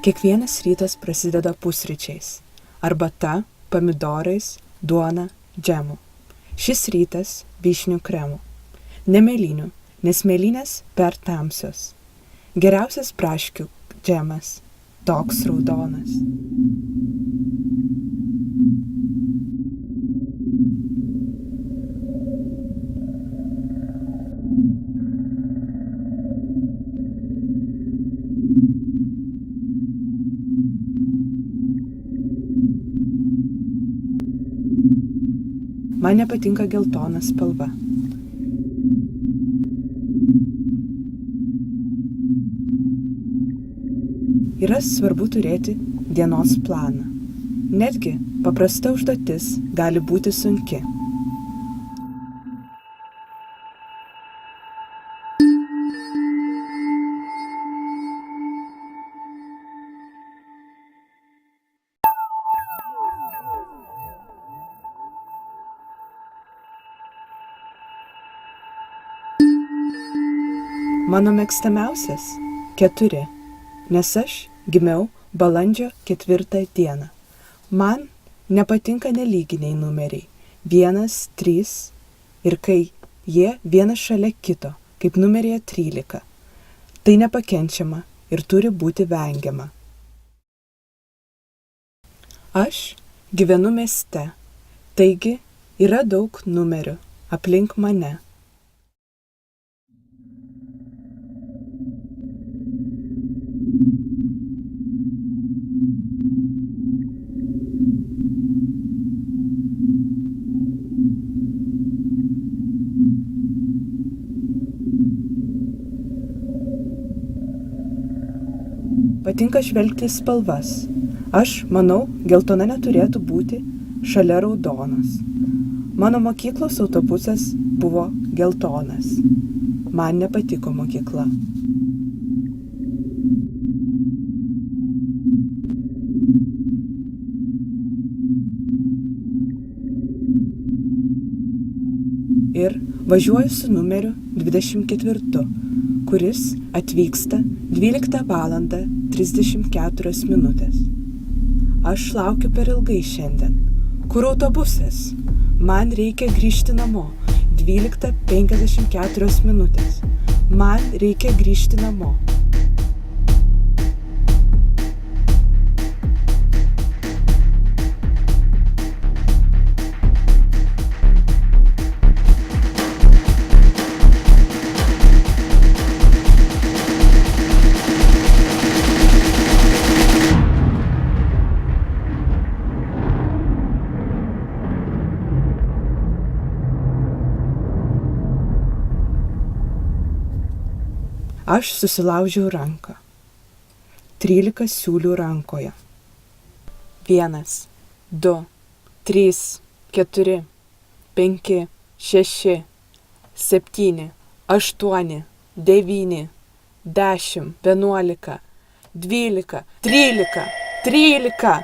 Kiekvienas rytas prasideda pusryčiais. Arbata, pomidorais, duona, džemu. Šis rytas vyšnių kremu. Ne mėlynių, nes mėlynės per tamsios. Geriausias braškių džemas, toks raudonas. Man nepatinka geltona spalva. Yra svarbu turėti dienos planą. Netgi paprasta užduotis gali būti sunki. Mano mėgstamiausias 4, nes aš gimiau balandžio 4 dieną. Man nepatinka nelyginiai numeriai 1, 3 ir kai jie vienas šalia kito, kaip numeryje 13. Tai nepakenčiama ir turi būti vengiama. Aš gyvenu mieste, taigi yra daug numerių aplink mane. Patinka žvelgti spalvas. Aš manau, geltona neturėtų būti šalia raudonos. Mano mokyklos autobusas buvo geltonas. Man nepatiko mokykla. Ir važiuoju su numeriu 24, kuris atvyksta 12:34 minutės. Aš laukiu per ilgai šiandien. Kur autobusas? Man reikia grįžti namo. 12:54 minutės. Man reikia grįžti namo. Aš susilaužiau ranką. 13 siūlių rankoje. 1, 2, 3, 4, 5, 6, 7, 8, 9, 10, 11, 12, 13, 13.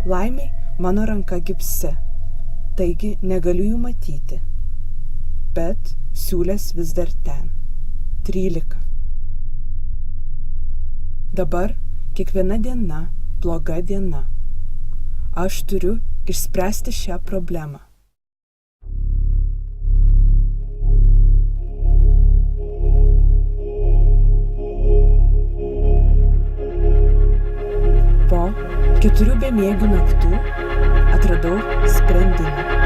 Laimiai mano ranka gipse, taigi negaliu jų matyti. Bet siūlės vis dar ten. 13. Dabar kiekviena diena bloga diena. Aš turiu išspręsti šią problemą. Po 4 bemiegių naktų atradau sprendimą.